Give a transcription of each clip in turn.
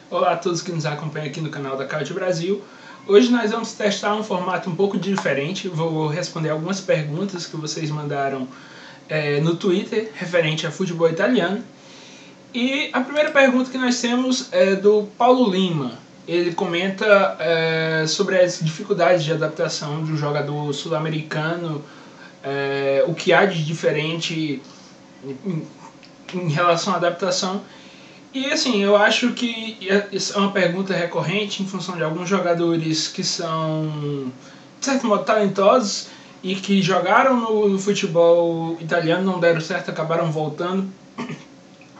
Olá a todos que nos acompanham aqui no canal da Caute Brasil. Hoje nós vamos testar um formato um pouco diferente. Vou responder algumas perguntas que vocês mandaram no Twitter referente a futebol italiano. E a primeira pergunta que nós temos é do Paulo Lima. Ele comenta sobre as dificuldades de adaptação de um jogador sul-americano, o que há de diferente em relação à adaptação. E assim, eu acho que isso é uma pergunta recorrente em função de alguns jogadores que são, de certo modo, talentosos e que jogaram no futebol italiano, não deram certo, acabaram voltando.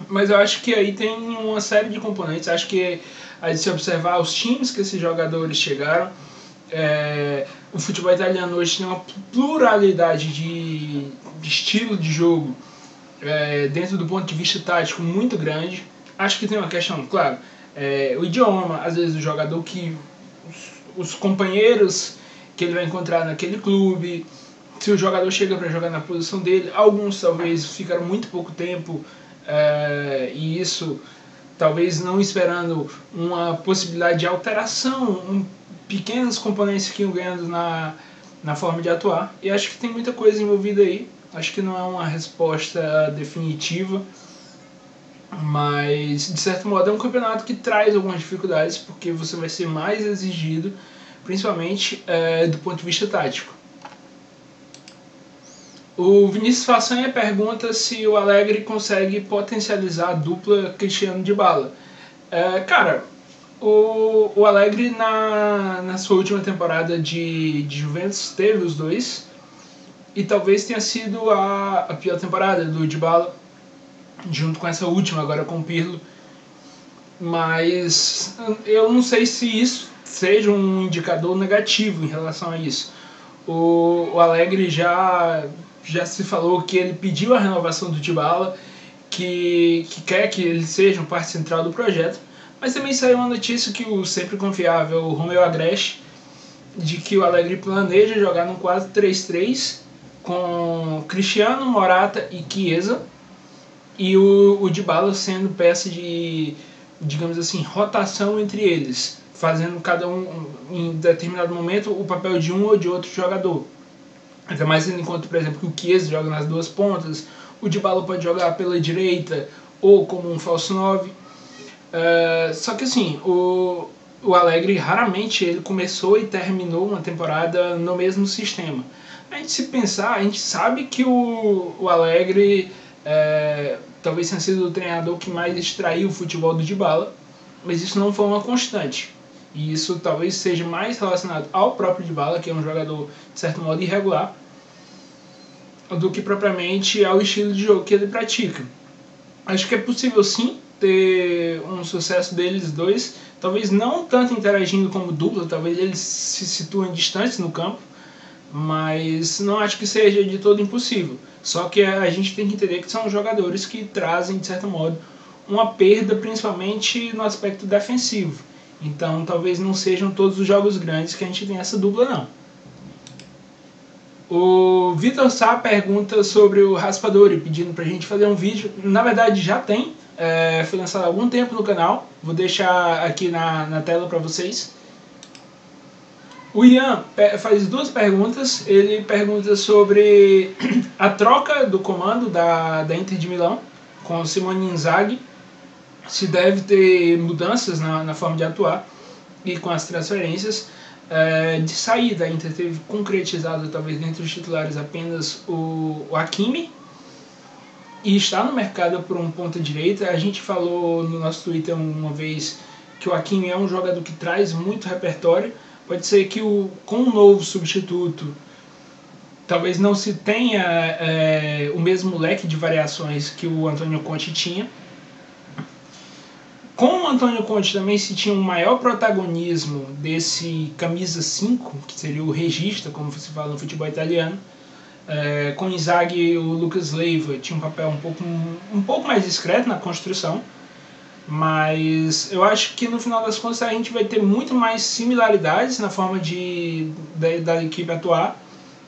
Mas eu acho que aí tem uma série de componentes. Acho que aí de se observar os times que esses jogadores chegaram, o futebol italiano hoje tem uma pluralidade de estilo de jogo dentro do ponto de vista tático muito grande. Acho que tem uma questão, claro, o idioma, às vezes o jogador que os companheiros que ele vai encontrar naquele clube, se o jogador chega para jogar na posição dele, alguns talvez ficaram muito pouco tempo e isso talvez não esperando uma possibilidade de alteração, pequenos componentes que iam ganhando na forma de atuar. E acho que tem muita coisa envolvida aí. Acho que não é uma resposta definitiva, mas de certo modo é um campeonato que traz algumas dificuldades, porque você vai ser mais exigido, principalmente do ponto de vista tático. O Vinícius Façanha pergunta se o Allegri consegue potencializar a dupla Cristiano Dybala. Cara, o Allegri na sua última temporada de Juventus teve os dois, e talvez tenha sido a pior temporada do Dybala, junto com essa última agora com o Pirlo. Mas eu não sei se isso seja um indicador negativo em relação a isso. O Allegri já se falou que ele pediu a renovação do Dybala, que quer que ele seja uma parte central do projeto, mas também saiu uma notícia que o sempre confiável Romeo Agreste, de que o Allegri planeja jogar num 4-3-3 com Cristiano, Morata e Chiesa, e o Dybala sendo peça de, digamos assim, rotação entre eles, fazendo cada um, em determinado momento, o papel de um ou de outro jogador. Até mais tendo em conta, por exemplo, que o Chiesa joga nas duas pontas, o Dybala pode jogar pela direita ou como um falso 9. Só que assim, o Allegri raramente ele começou e terminou uma temporada no mesmo sistema. A gente se pensar, a gente sabe que o Allegri talvez tenha sido o treinador que mais extraiu o futebol do Dybala, mas isso não foi uma constante. E isso talvez seja mais relacionado ao próprio Dybala, que é um jogador, de certo modo, irregular, do que propriamente ao estilo de jogo que ele pratica. Acho que é possível sim ter um sucesso deles dois, talvez não tanto interagindo como dupla, talvez eles se situem distantes no campo, mas não acho que seja de todo impossível. Só que a gente tem que entender que são jogadores que trazem, de certo modo, uma perda principalmente no aspecto defensivo. Então talvez não sejam todos os jogos grandes que a gente tem essa dupla, não. O Vitor Sá pergunta sobre o Raspadori, pedindo pra gente fazer um vídeo. Na verdade já tem, foi lançado há algum tempo no canal. Vou deixar aqui na tela para vocês. O Ian faz duas perguntas. Ele pergunta sobre a troca do comando da Inter de Milão com Simone Inzaghi, se deve ter mudanças na forma de atuar e com as transferências. De saída, a Inter teve concretizado, talvez dentre os titulares, apenas o Hakimi, e está no mercado por um ponta-direita. A gente falou no nosso Twitter uma vez que o Hakimi é um jogador que traz muito repertório. Pode ser que com um novo substituto talvez não se tenha o mesmo leque de variações que o Antônio Conte tinha. Com o Antônio Conte também se tinha um maior protagonismo desse camisa 5, que seria o regista, como se fala no futebol italiano. Com o Inzaghi e o Lucas Leiva tinha um papel um pouco mais discreto na construção, mas eu acho que no final das contas a gente vai ter muito mais similaridades na forma da equipe atuar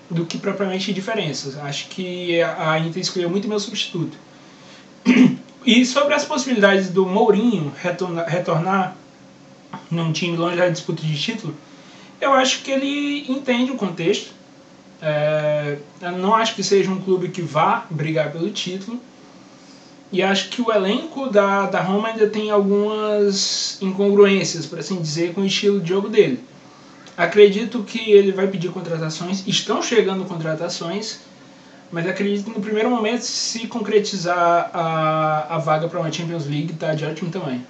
do que propriamente diferenças. Acho que a Inter escolheu muito meu substituto. E sobre as possibilidades do Mourinho retornar, num time longe da disputa de título, eu acho que ele entende o contexto. Eu não acho que seja um clube que vá brigar pelo título. E acho que o elenco da Roma ainda tem algumas incongruências, por assim dizer, com o estilo de jogo dele. Acredito que ele vai pedir contratações, estão chegando contratações, mas acredito que no primeiro momento, se concretizar a vaga para uma Champions League, está de ótimo tamanho.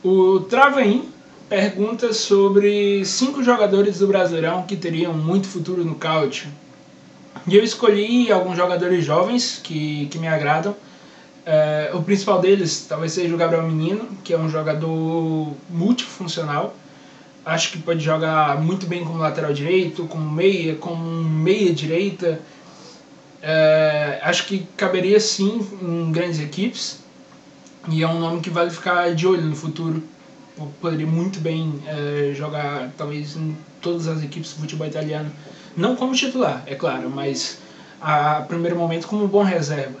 O Travain pergunta sobre 5 jogadores do Brasileirão que teriam muito futuro no Cáutio. E eu escolhi alguns jogadores jovens que me agradam. O principal deles talvez seja o Gabriel Menino, que é um jogador multifuncional. Acho que pode jogar muito bem como lateral direito, como meia direita. Acho que caberia sim em grandes equipes. E é um nome que vale ficar de olho no futuro. Poderia muito bem jogar talvez em todas as equipes do futebol italiano. Não como titular, é claro, mas a primeiro momento como bom reserva.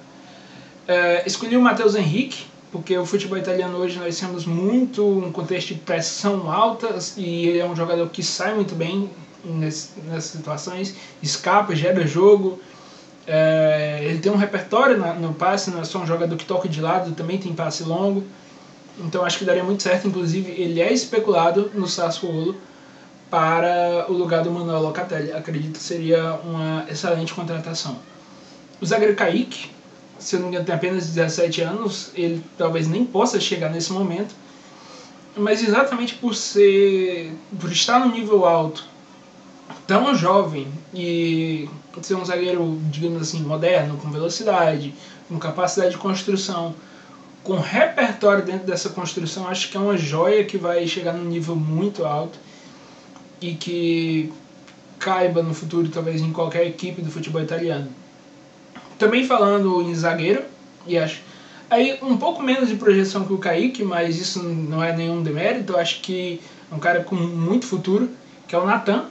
Escolhi o Matheus Henrique, porque o futebol italiano hoje nós temos muito um contexto de pressão alta e ele é um jogador que sai muito bem nessas situações, escapa, gera jogo. Ele tem um repertório no passe, não é só um jogador que toca de lado, também tem passe longo. Então acho que daria muito certo, inclusive ele é especulado no Sassuolo para o lugar do Manuel Locatelli. Acredito que seria uma excelente contratação. O zagueiro Kaique, se eu não me engano, tem apenas 17 anos, ele talvez nem possa chegar nesse momento, mas exatamente por estar no nível alto, tão jovem e ser um zagueiro, digamos assim, moderno, com velocidade, com capacidade de construção, com repertório dentro dessa construção, acho que é uma joia que vai chegar num nível muito alto e que caiba no futuro talvez em qualquer equipe do futebol italiano. Também falando em zagueiro, e acho aí um pouco menos de projeção que o Kaique, mas isso não é nenhum demérito, eu acho que é um cara com muito futuro, que é o Nathan,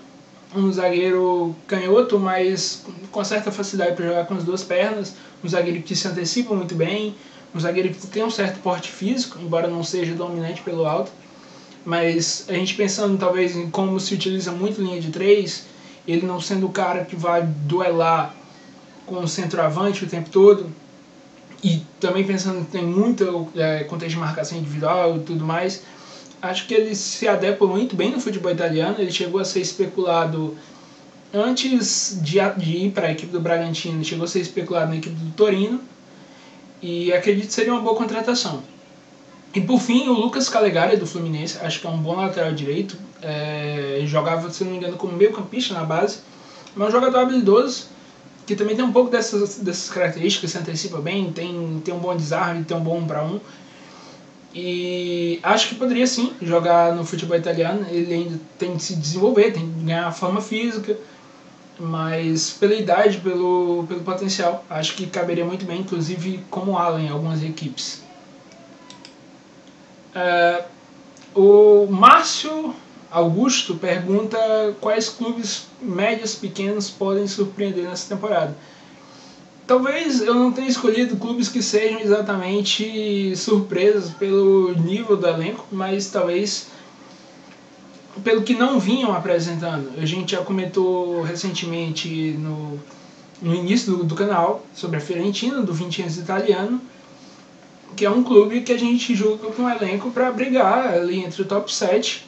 um zagueiro canhoto, mas com certa facilidade para jogar com as duas pernas, um zagueiro que se antecipa muito bem, um zagueiro que tem um certo porte físico, embora não seja dominante pelo alto, mas a gente pensando talvez em como se utiliza muito linha de 3, ele não sendo o cara que vai duelar com o centroavante o tempo todo, e também pensando que tem muito contexto de marcação individual e tudo mais, acho que ele se adequa muito bem no futebol italiano. Ele chegou a ser especulado antes de ir para a equipe do Bragantino, chegou a ser especulado na equipe do Torino, e acredito que seria uma boa contratação. E por fim, o Lucas Calegari do Fluminense, acho que é um bom lateral direito, ele jogava, se não me engano, como meio campista na base, mas é um jogador habilidoso, que também tem um pouco dessas características, se antecipa bem, tem um bom desarme, tem um bom 1 para 1. E acho que poderia sim jogar no futebol italiano. Ele ainda tem que se desenvolver, tem que ganhar forma física, mas pela idade, pelo potencial, acho que caberia muito bem, inclusive como ala em algumas equipes. O Márcio Augusto pergunta quais clubes médios pequenos podem surpreender nessa temporada. Talvez eu não tenha escolhido clubes que sejam exatamente surpresas pelo nível do elenco, mas talvez pelo que não vinham apresentando. A gente já comentou recentemente no início do canal sobre a Fiorentina, do Vincenzo italiano, que é um clube que a gente julga com um elenco para brigar ali entre o top 7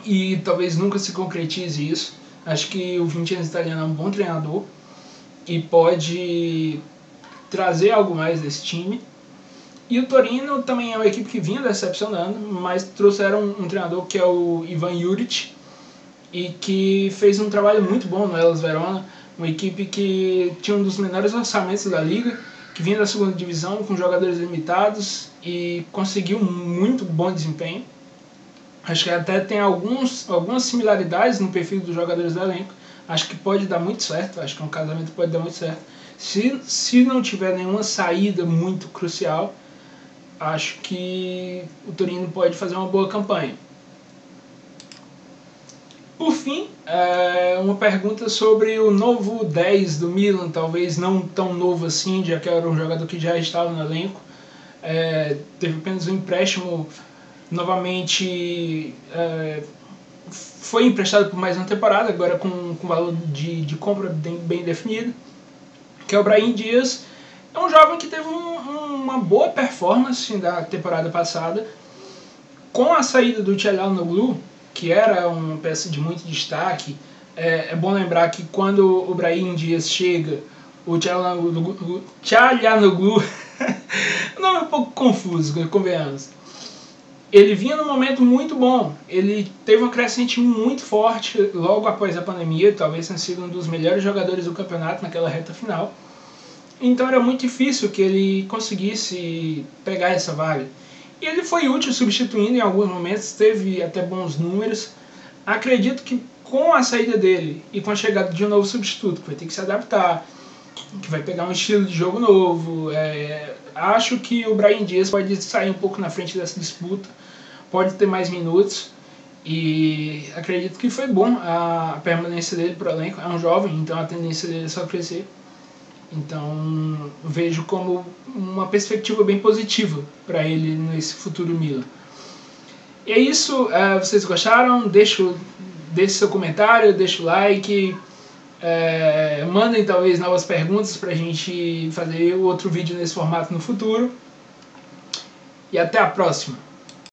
e talvez nunca se concretize isso. Acho que o Vincenzo italiano é um bom treinador e pode trazer algo mais desse time. E o Torino também é uma equipe que vinha decepcionando, mas trouxeram um treinador que é o Ivan Juric, e que fez um trabalho muito bom no Hellas Verona, uma equipe que tinha um dos menores orçamentos da liga, que vinha da segunda divisão com jogadores limitados e conseguiu muito bom desempenho. Acho que até tem algumas similaridades no perfil dos jogadores do elenco. Acho que pode dar muito certo, acho que um casamento pode dar muito certo. Se não tiver nenhuma saída muito crucial, acho que o Torino pode fazer uma boa campanha. Por fim, uma pergunta sobre o novo 10 do Milan, talvez não tão novo assim, já que era um jogador que já estava no elenco. Teve apenas um empréstimo novamente foi emprestado por mais uma temporada, agora com valor de compra bem definido, que é o Brahim Dias. É um jovem que teve uma boa performance da temporada passada. Com a saída do Çalhanoğlu, que era uma peça de muito destaque, é bom lembrar que quando o Brahim Dias chega, o Çalhanoğlu o nome é um pouco confuso, convenhamos. Ele vinha num momento muito bom, ele teve uma crescente muito forte logo após a pandemia, talvez tenha sido um dos melhores jogadores do campeonato naquela reta final. Então era muito difícil que ele conseguisse pegar essa vaga. E ele foi útil substituindo em alguns momentos, teve até bons números. Acredito que com a saída dele e com a chegada de um novo substituto, que vai ter que se adaptar, que vai pegar um estilo de jogo novo, acho que o Brahim Dias pode sair um pouco na frente dessa disputa, pode ter mais minutos, e acredito que foi bom a permanência dele para o elenco. É um jovem, então a tendência dele é só crescer. Então vejo como uma perspectiva bem positiva para ele nesse futuro Milan. E é isso, vocês gostaram? Deixe seu comentário, deixa o like, mandem talvez novas perguntas para a gente fazer outro vídeo nesse formato no futuro. E até a próxima!